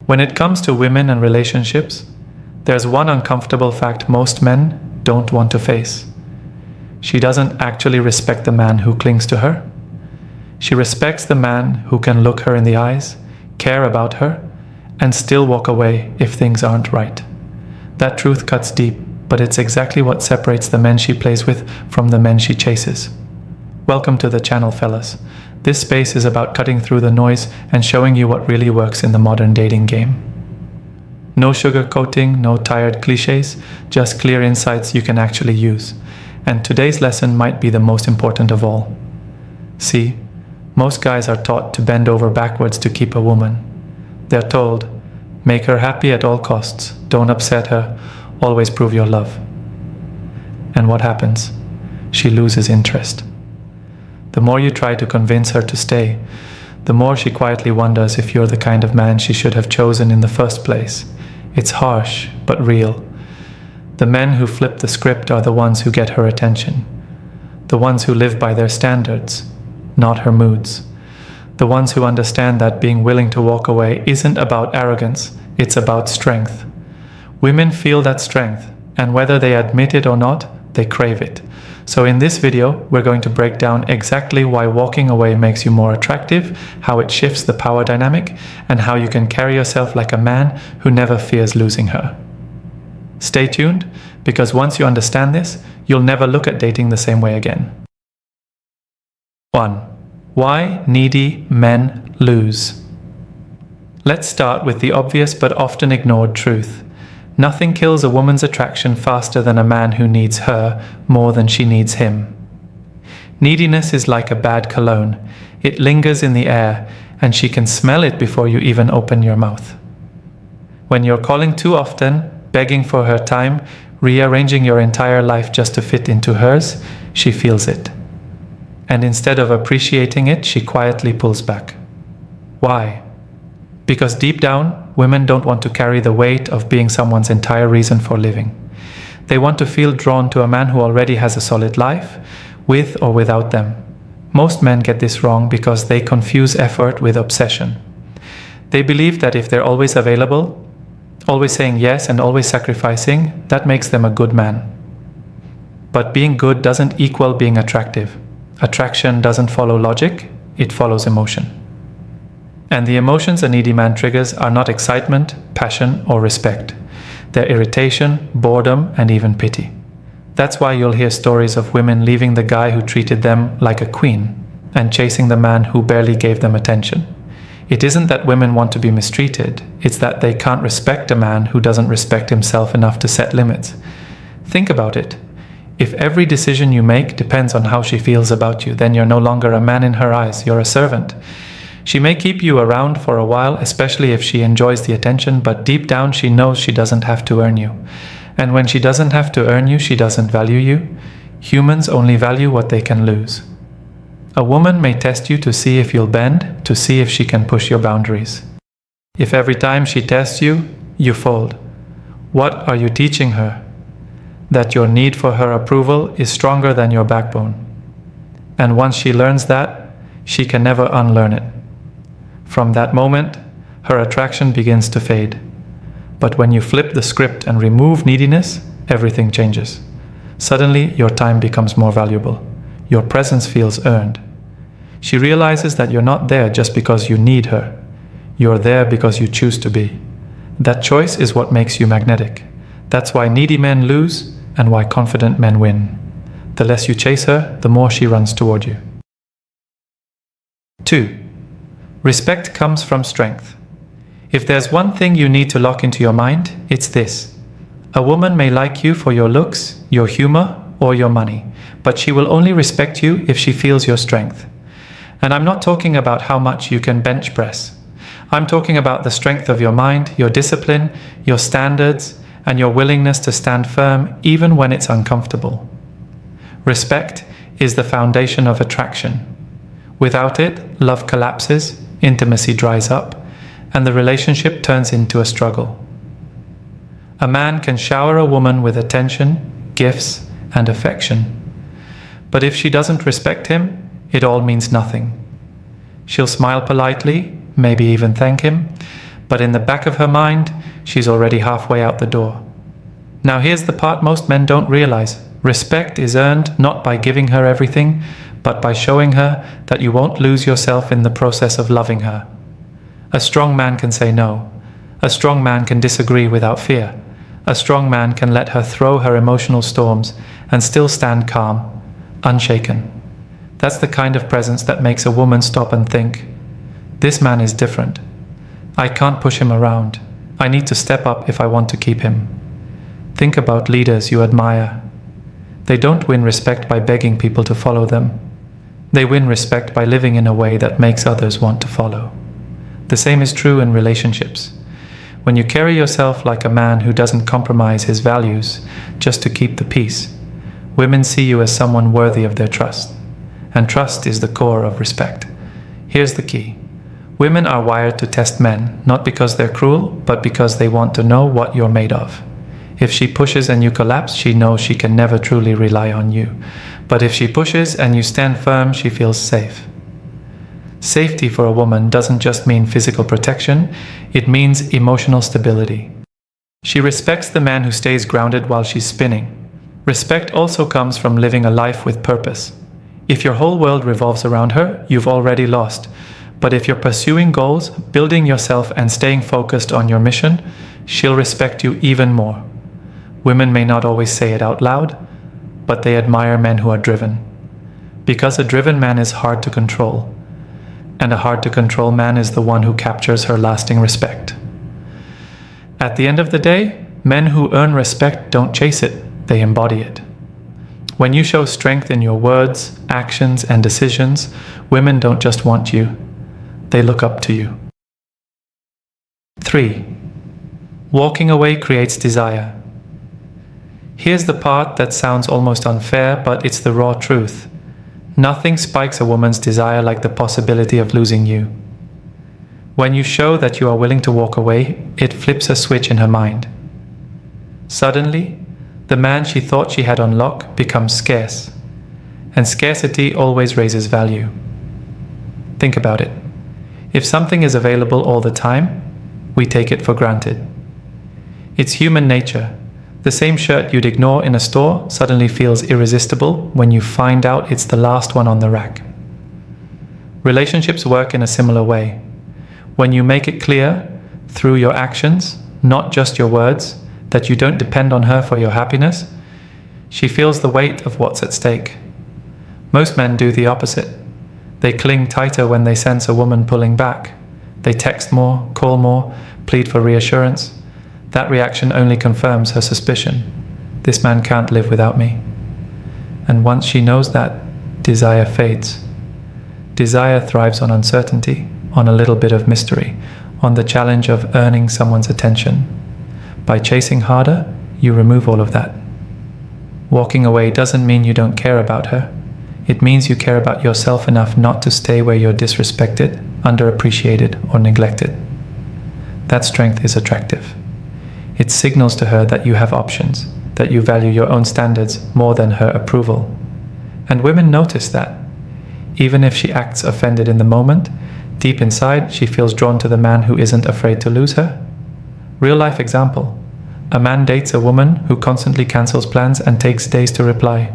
When it comes to women and relationships, there's one uncomfortable fact most men don't want to face. She doesn't actually respect the man who clings to her. She respects the man who can look her in the eyes, care about her, and still walk away if things aren't right. That truth cuts deep, but it's exactly what separates the men she plays with from the men she chases. Welcome to the channel, fellas. This space is about cutting through the noise and showing you what really works in the modern dating game. No sugarcoating, no tired cliches, just clear insights you can actually use. And today's lesson might be the most important of all. See, most guys are taught to bend over backwards to keep a woman. They're told, make her happy at all costs, don't upset her, always prove your love. And what happens? She loses interest. The more you try to convince her to stay, the more she quietly wonders if you're the kind of man she should have chosen in the first place. It's harsh, but real. The men who flip the script are the ones who get her attention. The ones who live by their standards, not her moods. The ones who understand that being willing to walk away isn't about arrogance, it's about strength. Women feel that strength, and whether they admit it or not, they crave it. So in this video, we're going to break down exactly why walking away makes you more attractive, how it shifts the power dynamic, and how you can carry yourself like a man who never fears losing her. Stay tuned, because once you understand this, you'll never look at dating the same way again. 1. Why needy men lose. Let's start with the obvious but often ignored truth. Nothing kills a woman's attraction faster than a man who needs her more than she needs him. Neediness is like a bad cologne. It lingers in the air, and she can smell it before you even open your mouth. When you're calling too often, begging for her time, rearranging your entire life just to fit into hers, she feels it. And instead of appreciating it, she quietly pulls back. Why? Because deep down, women don't want to carry the weight of being someone's entire reason for living. They want to feel drawn to a man who already has a solid life, with or without them. Most men get this wrong because they confuse effort with obsession. They believe that if they're always available, always saying yes and always sacrificing, that makes them a good man. But being good doesn't equal being attractive. Attraction doesn't follow logic, it follows emotion. And the emotions a needy man triggers are not excitement, passion, or respect. They're irritation, boredom, and even pity. That's why you'll hear stories of women leaving the guy who treated them like a queen and chasing the man who barely gave them attention. It isn't that women want to be mistreated, it's that they can't respect a man who doesn't respect himself enough to set limits. Think about it. If every decision you make depends on how she feels about you, then you're no longer a man in her eyes, you're a servant. She may keep you around for a while, especially if she enjoys the attention, but deep down she knows she doesn't have to earn you. And when she doesn't have to earn you, she doesn't value you. Humans only value what they can lose. A woman may test you to see if you'll bend, to see if she can push your boundaries. If every time she tests you, you fold, what are you teaching her? That your need for her approval is stronger than your backbone. And once she learns that, she can never unlearn it. From that moment, her attraction begins to fade. But when you flip the script and remove neediness, everything changes. Suddenly, your time becomes more valuable. Your presence feels earned. She realizes that you're not there just because you need her. You're there because you choose to be. That choice is what makes you magnetic. That's why needy men lose and why confident men win. The less you chase her, the more she runs toward you. 2. Respect comes from strength. If there's one thing you need to lock into your mind, it's this. A woman may like you for your looks, your humor, or your money, but she will only respect you if she feels your strength. And I'm not talking about how much you can bench press. I'm talking about the strength of your mind, your discipline, your standards, and your willingness to stand firm even when it's uncomfortable. Respect is the foundation of attraction. Without it, love collapses, intimacy dries up, and the relationship turns into a struggle. A man can shower a woman with attention, gifts, and affection. But if she doesn't respect him, it all means nothing. She'll smile politely, maybe even thank him, but in the back of her mind, she's already halfway out the door. Now here's the part most men don't realize. Respect is earned not by giving her everything, but by showing her that you won't lose yourself in the process of loving her. A strong man can say no. A strong man can disagree without fear. A strong man can let her throw her emotional storms and still stand calm, unshaken. That's the kind of presence that makes a woman stop and think, this man is different. I can't push him around. I need to step up if I want to keep him. Think about leaders you admire. They don't win respect by begging people to follow them. They win respect by living in a way that makes others want to follow. The same is true in relationships. When you carry yourself like a man who doesn't compromise his values just to keep the peace, women see you as someone worthy of their trust. And trust is the core of respect. Here's the key. Women are wired to test men, not because they're cruel, but because they want to know what you're made of. If she pushes and you collapse, she knows she can never truly rely on you. But if she pushes and you stand firm, she feels safe. Safety for a woman doesn't just mean physical protection, it means emotional stability. She respects the man who stays grounded while she's spinning. Respect also comes from living a life with purpose. If your whole world revolves around her, you've already lost. But if you're pursuing goals, building yourself and staying focused on your mission, she'll respect you even more. Women may not always say it out loud, but they admire men who are driven. Because a driven man is hard to control. And a hard-to-control man is the one who captures her lasting respect. At the end of the day, men who earn respect don't chase it, they embody it. When you show strength in your words, actions, and decisions, women don't just want you, they look up to you. 3. Walking away creates desire. Here's the part that sounds almost unfair, but it's the raw truth. Nothing spikes a woman's desire like the possibility of losing you. When you show that you are willing to walk away, it flips a switch in her mind. Suddenly, the man she thought she had on lock becomes scarce, and scarcity always raises value. Think about it. If something is available all the time, we take it for granted. It's human nature. The same shirt you'd ignore in a store suddenly feels irresistible when you find out it's the last one on the rack. Relationships work in a similar way. When you make it clear, through your actions, not just your words, that you don't depend on her for your happiness, she feels the weight of what's at stake. Most men do the opposite. They cling tighter when they sense a woman pulling back. They text more, call more, plead for reassurance. That reaction only confirms her suspicion. This man can't live without me. And once she knows that, desire fades. Desire thrives on uncertainty, on a little bit of mystery, on the challenge of earning someone's attention. By chasing harder, you remove all of that. Walking away doesn't mean you don't care about her. It means you care about yourself enough not to stay where you're disrespected, underappreciated, or neglected. That strength is attractive. It signals to her that you have options, that you value your own standards more than her approval. And women notice that. Even if she acts offended in the moment, deep inside she feels drawn to the man who isn't afraid to lose her. Real life example. A man dates a woman who constantly cancels plans and takes days to reply.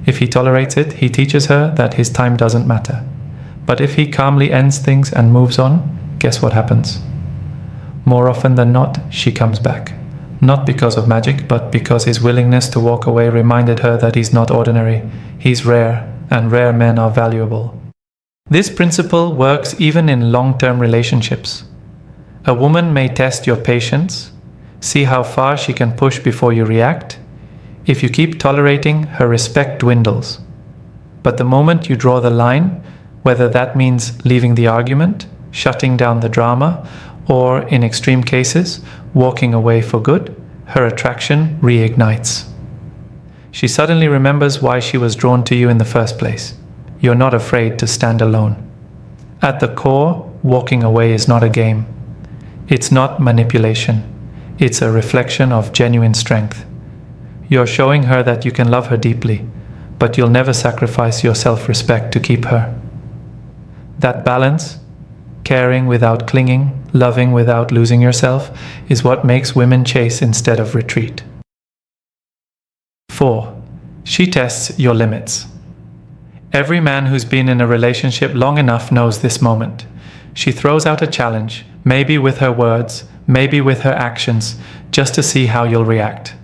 If he tolerates it, he teaches her that his time doesn't matter. But if he calmly ends things and moves on, guess what happens? More often than not, she comes back. Not because of magic, but because his willingness to walk away reminded her that he's not ordinary. He's rare, and rare men are valuable. This principle works even in long-term relationships. A woman may test your patience, see how far she can push before you react. If you keep tolerating, her respect dwindles. But the moment you draw the line, whether that means leaving the argument, shutting down the drama, or, in extreme cases, walking away for good, her attraction reignites. She suddenly remembers why she was drawn to you in the first place. You're not afraid to stand alone. At the core, walking away is not a game. It's not manipulation. It's a reflection of genuine strength. You're showing her that you can love her deeply, but you'll never sacrifice your self-respect to keep her. That balance, caring without clinging, loving without losing yourself, is what makes women chase instead of retreat. 4. She tests your limits. Every man who's been in a relationship long enough knows this moment. She throws out a challenge, maybe with her words, maybe with her actions, just to see how you'll react.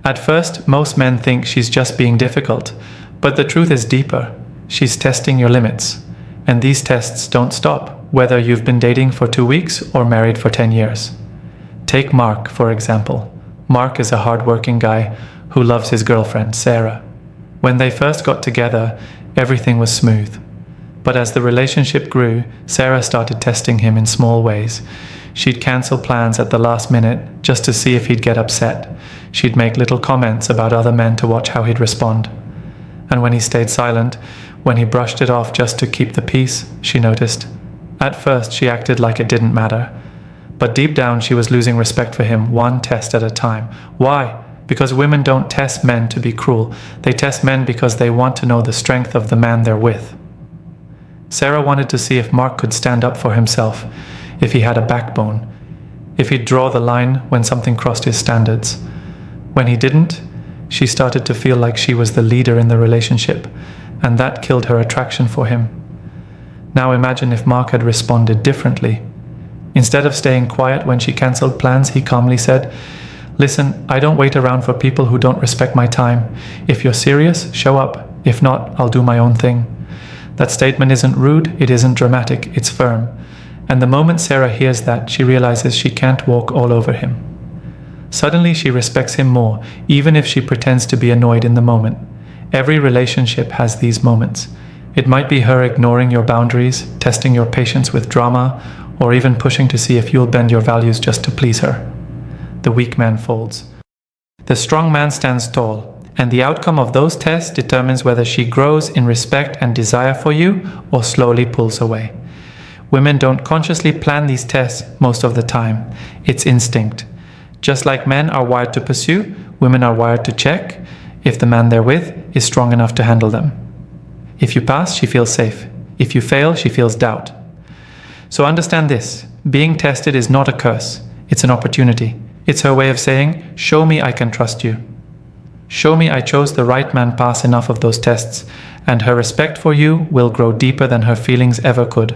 At first, most men think she's just being difficult, but the truth is deeper. She's testing your limits. And these tests don't stop, whether you've been dating for 2 weeks or married for 10 years. Take Mark, for example. Mark is a hard-working guy who loves his girlfriend, Sarah. When they first got together, everything was smooth. But as the relationship grew, Sarah started testing him in small ways. She'd cancel plans at the last minute just to see if he'd get upset. She'd make little comments about other men to watch how he'd respond. And when he stayed silent, when he brushed it off just to keep the peace, she noticed. At first, she acted like it didn't matter. But deep down, she was losing respect for him, one test at a time. Why? Because women don't test men to be cruel. They test men because they want to know the strength of the man they're with. Sarah wanted to see if Mark could stand up for himself, if he had a backbone, if he'd draw the line when something crossed his standards. When he didn't, she started to feel like she was the leader in the relationship, and that killed her attraction for him. Now imagine if Mark had responded differently. Instead of staying quiet when she cancelled plans, he calmly said, "Listen, I don't wait around for people who don't respect my time. If you're serious, show up. If not, I'll do my own thing." That statement isn't rude, it isn't dramatic, it's firm. And the moment Sarah hears that, she realizes she can't walk all over him. Suddenly she respects him more, even if she pretends to be annoyed in the moment. Every relationship has these moments. It might be her ignoring your boundaries, testing your patience with drama, or even pushing to see if you'll bend your values just to please her. The weak man folds. The strong man stands tall, and the outcome of those tests determines whether she grows in respect and desire for you or slowly pulls away. Women don't consciously plan these tests most of the time. It's instinct. Just like men are wired to pursue, women are wired to check if the man they're with is strong enough to handle them. If you pass, she feels safe. If you fail, she feels doubt. So understand this. Being tested is not a curse. It's an opportunity. It's her way of saying, show me I can trust you. Show me I chose the right man pass enough of those tests, and her respect for you will grow deeper than her feelings ever could.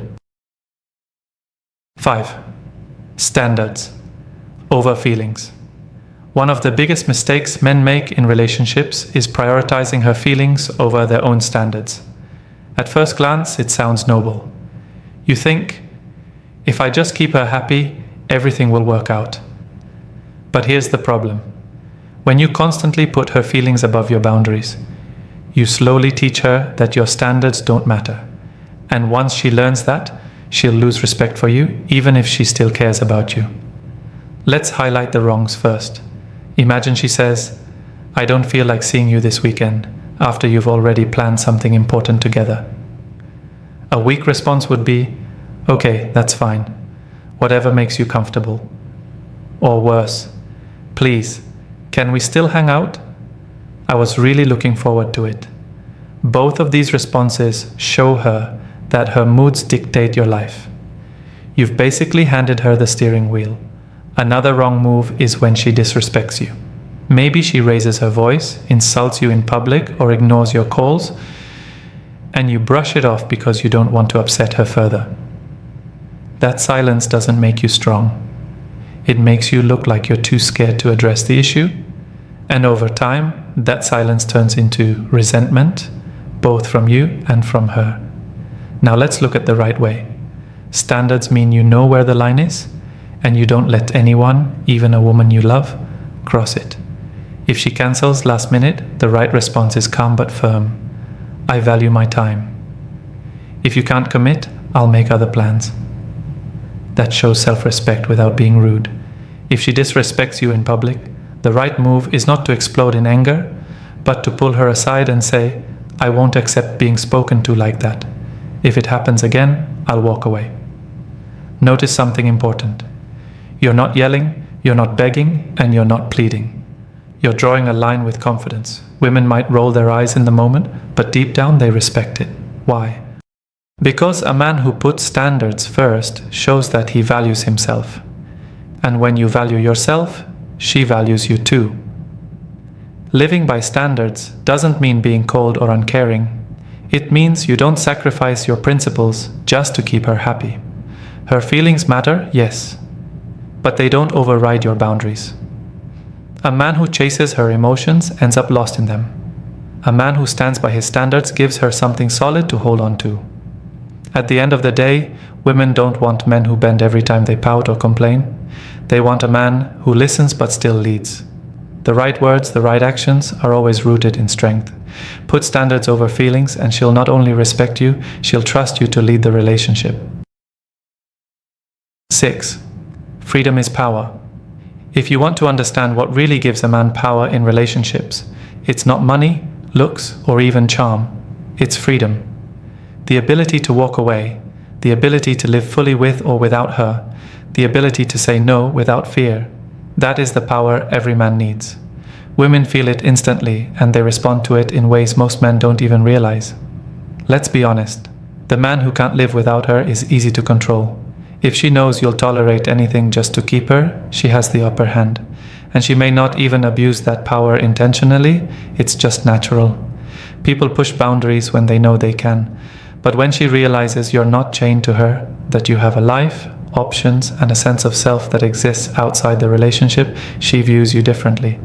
5. Standards over feelings. One of the biggest mistakes men make in relationships is prioritizing her feelings over their own standards. At first glance, it sounds noble. You think, if I just keep her happy, everything will work out. But here's the problem. When you constantly put her feelings above your boundaries, you slowly teach her that your standards don't matter. And once she learns that, she'll lose respect for you, even if she still cares about you. Let's highlight the wrongs first. Imagine she says, "I don't feel like seeing you this weekend," after you've already planned something important together. A weak response would be, "Okay, that's fine. Whatever makes you comfortable." Or worse, "Please, can we still hang out? I was really looking forward to it." Both of these responses show her that her moods dictate your life. You've basically handed her the steering wheel. Another wrong move is when she disrespects you. Maybe she raises her voice, insults you in public, or ignores your calls, and you brush it off because you don't want to upset her further. That silence doesn't make you strong. It makes you look like you're too scared to address the issue, and over time, that silence turns into resentment, both from you and from her. Now let's look at the right way. Standards mean you know where the line is, and you don't let anyone, even a woman you love, cross it. If she cancels last minute, the right response is calm but firm. "I value my time. If you can't commit, I'll make other plans." That shows self-respect without being rude. If she disrespects you in public, the right move is not to explode in anger, but to pull her aside and say, "I won't accept being spoken to like that. If it happens again, I'll walk away." Notice something important. You're not yelling, you're not begging, and you're not pleading. You're drawing a line with confidence. Women might roll their eyes in the moment, but deep down they respect it. Why? Because a man who puts standards first shows that he values himself. And when you value yourself, she values you too. Living by standards doesn't mean being cold or uncaring. It means you don't sacrifice your principles just to keep her happy. Her feelings matter, yes, but they don't override your boundaries. A man who chases her emotions ends up lost in them. A man who stands by his standards gives her something solid to hold on to. At the end of the day, women don't want men who bend every time they pout or complain. They want a man who listens but still leads. The right words, the right actions are always rooted in strength. Put standards over feelings and she'll not only respect you, she'll trust you to lead the relationship. 6. Freedom is power. If you want to understand what really gives a man power in relationships, it's not money, looks, or even charm. It's freedom. The ability to walk away, the ability to live fully with or without her, the ability to say no without fear. That is the power every man needs. Women feel it instantly and they respond to it in ways most men don't even realize. Let's be honest, the man who can't live without her is easy to control. If she knows you'll tolerate anything just to keep her, she has the upper hand. And she may not even abuse that power intentionally, it's just natural. People push boundaries when they know they can. But when she realizes you're not chained to her, that you have a life, options, and a sense of self that exists outside the relationship, she views you differently.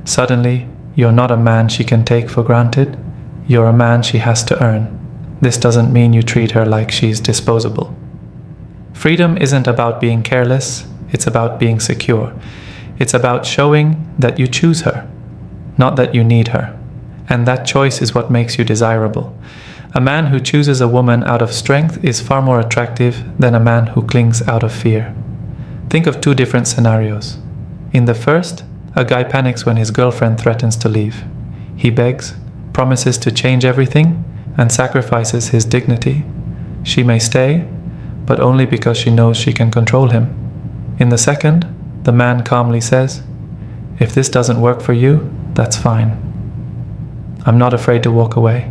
Suddenly, you're not a man she can take for granted, you're a man she has to earn. This doesn't mean you treat her like she's disposable. Freedom isn't about being careless, it's about being secure. It's about showing that you choose her, not that you need her. And that choice is what makes you desirable. A man who chooses a woman out of strength is far more attractive than a man who clings out of fear. Think of two different scenarios. In the first, a guy panics when his girlfriend threatens to leave. He begs, promises to change everything, and sacrifices his dignity. She may stay, but only because she knows she can control him. In the second, the man calmly says, "If this doesn't work for you, that's fine. I'm not afraid to walk away."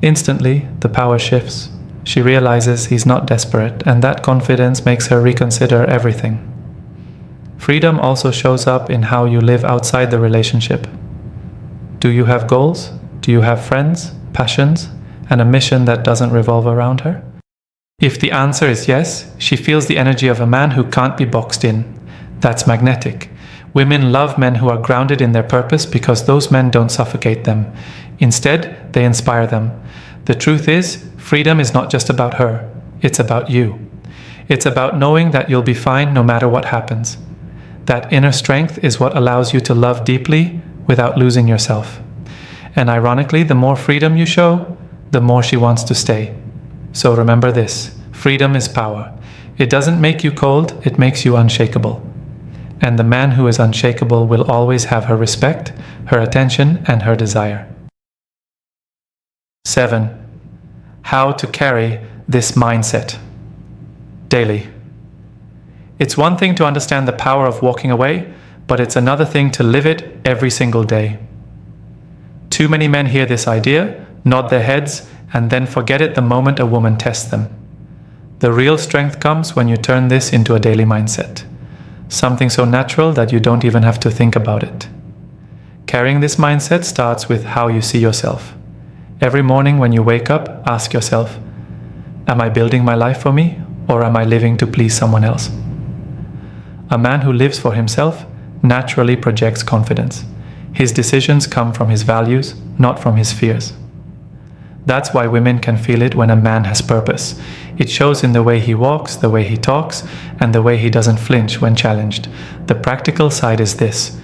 Instantly, the power shifts. She realizes he's not desperate, and that confidence makes her reconsider everything. Freedom also shows up in how you live outside the relationship. Do you have goals? Do you have friends, passions, and a mission that doesn't revolve around her? If the answer is yes, she feels the energy of a man who can't be boxed in. That's magnetic. Women love men who are grounded in their purpose because those men don't suffocate them. Instead, they inspire them. The truth is, freedom is not just about her. It's about you. It's about knowing that you'll be fine no matter what happens. That inner strength is what allows you to love deeply without losing yourself. And ironically, the more freedom you show, the more she wants to stay. So remember this, freedom is power. It doesn't make you cold, it makes you unshakable. And the man who is unshakable will always have her respect, her attention, and her desire. 7. How to carry this mindset daily. It's one thing to understand the power of walking away, but it's another thing to live it every single day. Too many men hear this idea, nod their heads, and then forget it the moment a woman tests them. The real strength comes when you turn this into a daily mindset. Something so natural that you don't even have to think about it. Carrying this mindset starts with how you see yourself. Every morning when you wake up, ask yourself, am I building my life for me, or am I living to please someone else? A man who lives for himself naturally projects confidence. His decisions come from his values, not from his fears. That's why women can feel it when a man has purpose. It shows in the way he walks, the way he talks, and the way he doesn't flinch when challenged. The practical side is this.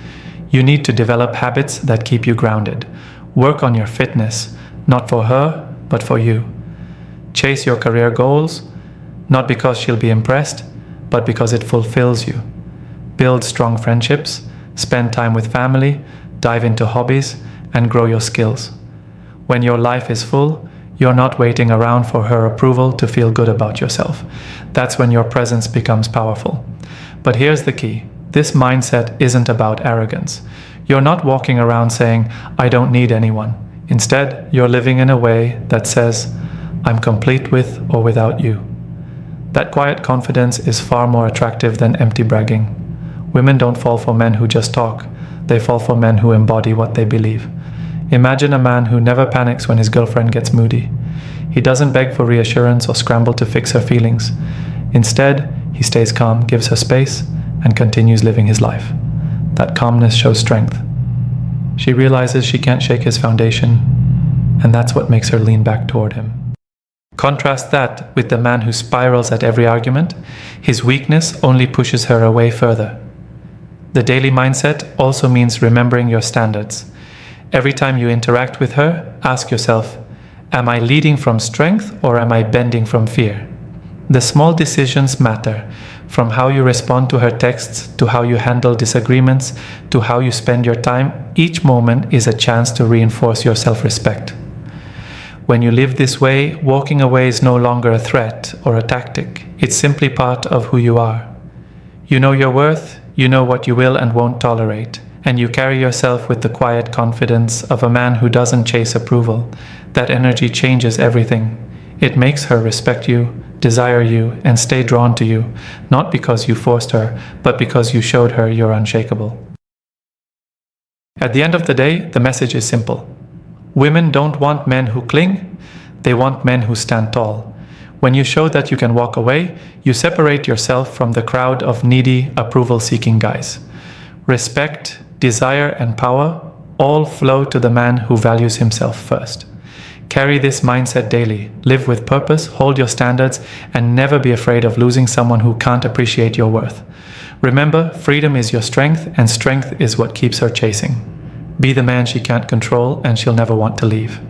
You need to develop habits that keep you grounded. Work on your fitness, not for her, but for you. Chase your career goals, not because she'll be impressed, but because it fulfills you. Build strong friendships, spend time with family, dive into hobbies, and grow your skills. When your life is full, you're not waiting around for her approval to feel good about yourself. That's when your presence becomes powerful. But here's the key. This mindset isn't about arrogance. You're not walking around saying, I don't need anyone. Instead, you're living in a way that says, I'm complete with or without you. That quiet confidence is far more attractive than empty bragging. Women don't fall for men who just talk. They fall for men who embody what they believe. Imagine a man who never panics when his girlfriend gets moody. He doesn't beg for reassurance or scramble to fix her feelings. Instead, he stays calm, gives her space, and continues living his life. That calmness shows strength. She realizes she can't shake his foundation, and that's what makes her lean back toward him. Contrast that with the man who spirals at every argument. His weakness only pushes her away further. The daily mindset also means remembering your standards. Every time you interact with her, ask yourself, am I leading from strength or am I bending from fear? The small decisions matter, from how you respond to her texts, to how you handle disagreements, to how you spend your time. Each moment is a chance to reinforce your self-respect. When you live this way, walking away is no longer a threat or a tactic. It's simply part of who you are. You know your worth, you know what you will and won't tolerate, and you carry yourself with the quiet confidence of a man who doesn't chase approval. That energy changes everything. It makes her respect you, desire you, and stay drawn to you, not because you forced her, but because you showed her you're unshakable. At the end of the day, the message is simple. Women don't want men who cling, they want men who stand tall. When you show that you can walk away, you separate yourself from the crowd of needy, approval-seeking guys. Respect, desire, and power all flow to the man who values himself first. Carry this mindset daily, live with purpose, hold your standards, and never be afraid of losing someone who can't appreciate your worth. Remember, freedom is your strength, and strength is what keeps her chasing. Be the man she can't control and she'll never want to leave.